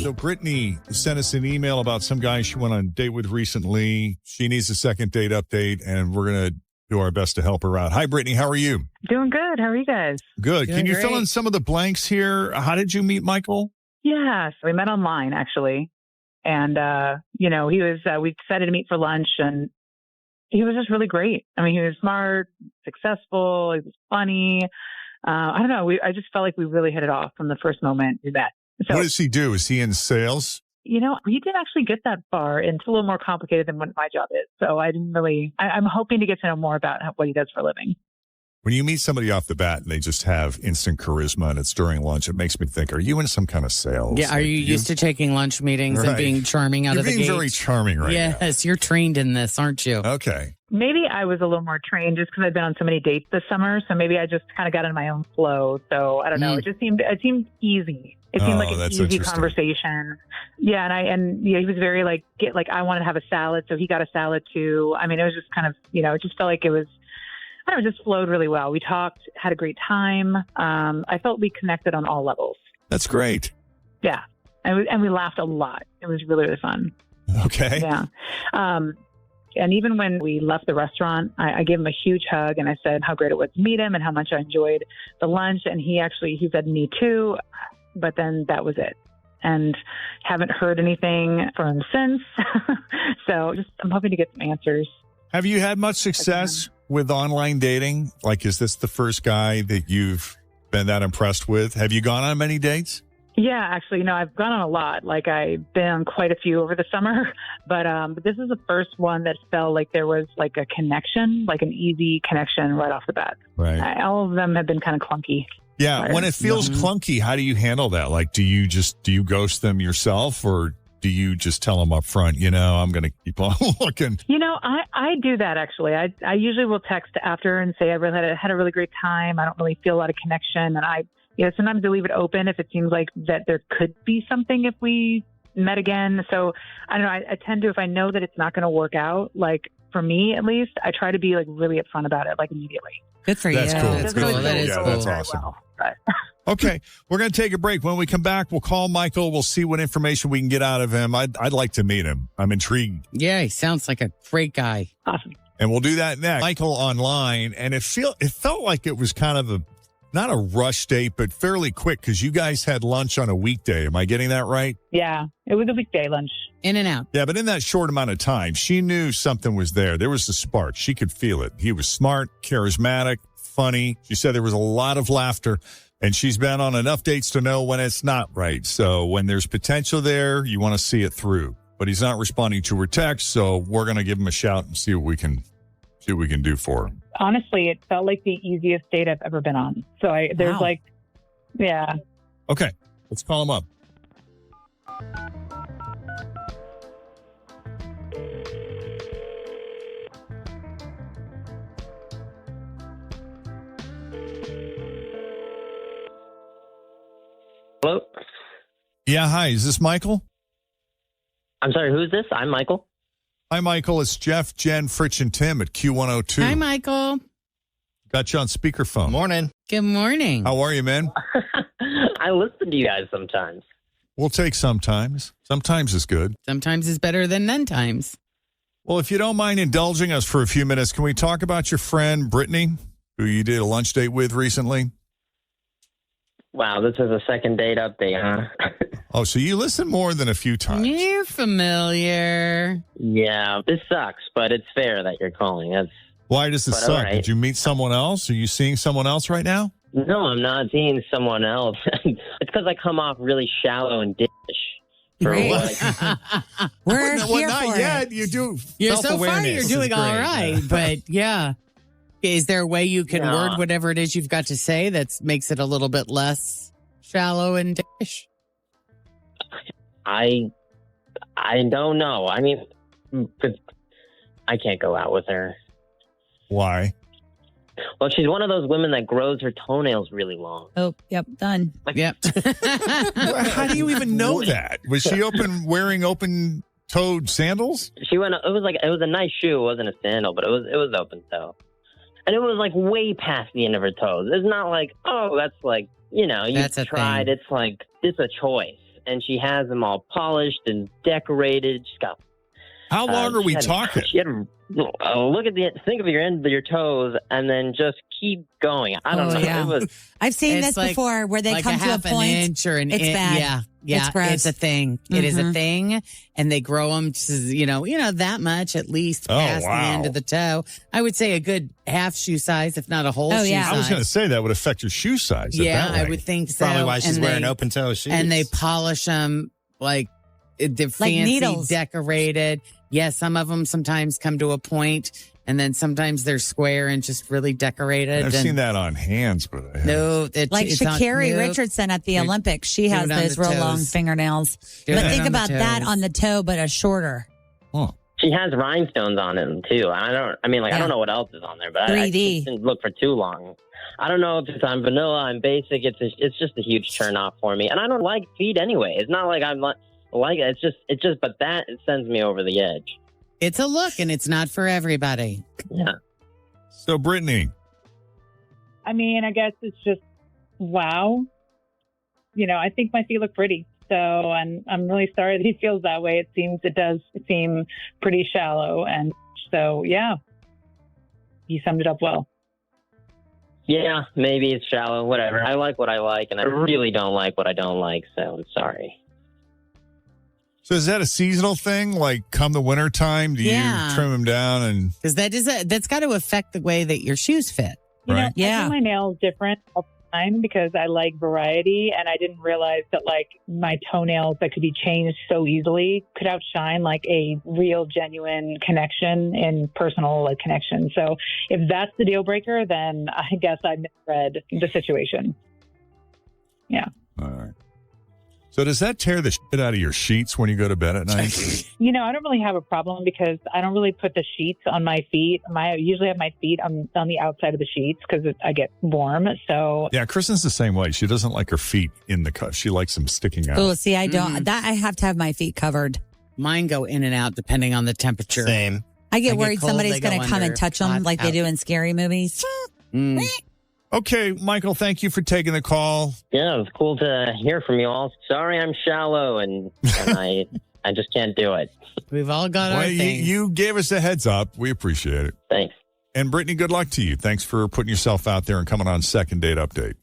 So Britney sent us an email about some guy she went on a date with recently. She needs a second date update, and we're going to do our best to help her out. Hi, Britney. How are you? Doing good. How are you guys? Good. Doing Can you great. fill in some of the blanks here? How did you meet Michael? Yeah, so we met online actually, and he was. We decided to meet for lunch, and he was just really great. I mean, he was smart, successful. He was funny. I don't know. I just felt like we really hit it off from the first moment we met. So, What does he do? Is he in sales? we didn't actually get that far. And it's a little more complicated than what my job is. So I didn't really. I'm hoping to get to know more about what he does for a living. When you meet somebody off the bat and they just have instant charisma and it's during lunch, it makes me think, are you in some kind of sales? Yeah, are you used to taking lunch meetings and being charming out You're of the gate? being very charming right now. Yes, you're trained in this, aren't you? Okay. Maybe I was a little more trained just because I've been on so many dates this summer. So maybe I just kind of got in my own flow. So I don't know. It seemed easy. It seemed like an that's easy interesting. conversation. Yeah. And he was very I wanted to have a salad. So he got a salad too. I mean, it was just kind of, it just felt like it was, I don't know, it just flowed really well. We talked, had a great time. I felt we connected on all levels. That's great. Yeah. And we laughed a lot. It was really, really fun. Okay. Yeah. And even when we left the restaurant, I gave him a huge hug and I said how great it was to meet him and how much I enjoyed the lunch. And he said me too, but then that was it. And haven't heard anything from him since. So I'm hoping to get some answers. Have you had much success with online dating? Like, is this the first guy that you've been that impressed with? Have you gone on many dates? Yeah, actually, I've gone on a lot. Like I've been on quite a few over the summer, but this is the first one that felt like there was like a connection, like an easy connection right off the bat. Right. All of them have been kind of clunky. Yeah. When it feels clunky, how do you handle that? Like, do you ghost them yourself, or do you just tell them up front, I'm going to keep on looking? I do that actually. I usually will text after and say I really had a really great time. I don't really feel a lot of connection, and sometimes I leave it open if it seems like that there could be something if we met again. So I don't know. I tend to, if I know that it's not going to work out, like for me at least, I try to be like really upfront about it, like immediately. Good for you. That's cool. That's Good cool. for That you. is Yeah, cool. that's awesome. Well, but Okay, we're going to take a break. When we come back, we'll call Michael. We'll see what information we can get out of him. I'd like to meet him. I'm intrigued. Yeah, he sounds like a great guy. awesome. And we'll do that next. Michael online, and it felt like it was kind of not a rush date, but fairly quick because you guys had lunch on a weekday. Am I getting that right? Yeah, it was a weekday lunch. In and out. Yeah, but in that short amount of time, she knew something was there. There was a spark. She could feel it. He was smart, charismatic, funny. She said there was a lot of laughter, and she's been on enough dates to know when it's not right. So when there's potential there, you want to see it through. But he's not responding to her text, so we're going to give him a shout and see what we can do for her. Honestly, it felt like the easiest date I've ever been on. So there's Wow. yeah. Okay, let's call him up. Hello? Yeah, hi. Is this Michael? I'm sorry, who is this? I'm Michael. Hi, Michael. It's Jeff, Jen, Fritch, and Tim at Q102. Hi, Michael. Got you on speakerphone. Morning. Good morning. How are you, man? I listen to you guys sometimes. We'll take sometimes. Sometimes is good. Sometimes it's better than none times. Well, if you don't mind indulging us for a few minutes, can we talk about your friend, Britney, who you did a lunch date with recently? Wow, this is a second date update, huh? Oh, so you listen more than a few times. You're familiar. Yeah, this sucks, but it's fair that you're calling. Why does it But suck? all right. Did you meet someone else? Are you seeing someone else right now? No, I'm not seeing someone else. It's because I come off really shallow and dish. For Great. what? We're Well, here not for yet. it. You do. So far, Self-awareness you're is doing all great. right. But yeah. Is there a way you can Yeah. word whatever it is you've got to say that makes it a little bit less shallow and dish? I don't know. I mean, I can't go out with her. Why? Well, she's one of those women that grows her toenails really long. Oh, yep, done. Yep. How do you even know that? Was she wearing open-toed sandals? She went. It was a nice shoe. It wasn't a sandal, but it was open toe, and it was like way past the end of her toes. It's not like, oh, that's like, you That's a tried. thing. It's like it's a choice, and she has them all polished and decorated. She's got. How long are we talking? She had look at think of your end of your toes, and then just keep going. I don't know. Yeah. It was. I've seen It's this like- before where they like come a to a half point. an inch or an It's inch. bad. Yeah. Yeah. It's gross. a thing. It is a Mhm. thing. And they grow them to, that much at least Oh, past the end wow. of the toe. I would say a good half shoe size, if not a whole Oh, shoe yeah. size. I was going to say that would affect your shoe size. Yeah, that I way. would think so. Probably why she's And wearing they- open toe shoes. And they polish them like they're fancy, needles. decorated. Yeah, some of them sometimes come to a point, and then sometimes they're square and just really decorated. I've and seen that on hands, but I haven't. No, Like Sha'Carri Richardson at the Olympics. She has Do it on those the real long toes. fingernails. Do But it think on the about that toes. on the toe, but a shorter. Huh. She has rhinestones on them too. I Yeah. don't know what else is on there, but I 3D. just didn't look for too long. I don't know if it's on vanilla, I'm basic. It's just a huge turn off for me, and I don't like feet anyway. It's not like I'm like it. It's just, but that it sends me over the edge. It's a look, and it's not for everybody. Yeah. So, Brittany, I mean, I guess it's just, wow. I think my feet look pretty. So I'm really sorry that he feels that way. It does seem pretty shallow. And so, yeah, he summed it up well. Yeah, maybe it's shallow, whatever. I like what I like, and I really don't like what I don't like, so I'm sorry. so is that a seasonal thing? Like come the winter time, do Yeah. you trim them down and Because that's got to affect the way that your shoes fit. right? Yeah. I do my nails different all the time because I like variety, and I didn't realize that like my toenails that could be changed so easily could outshine like a real genuine connection and personal like connection. So if that's the deal breaker, then I guess I misread the situation. All right. So does that tear the shit out of your sheets when you go to bed at night? I don't really have a problem because I don't really put the sheets on my feet. I usually have my feet on the outside of the sheets because I get warm. So Yeah, Kristen's the same way. She doesn't like her feet in the cuff. She likes them sticking out. Oh, see, I don't. That I have to have my feet covered. Mine go in and out depending on the temperature. Same. I get I get worried cold, somebody's they go going to come under. and touch them Hot, like they out. do in scary movies. Mm. Okay, Michael, thank you for taking the call. Yeah, it was cool to hear from you all. Sorry I'm shallow, and I just can't do it. We've all got Well, our you, things. you gave us a heads up. We appreciate it. Thanks. And Brittany, good luck to you. Thanks for putting yourself out there and coming on Second Date Update.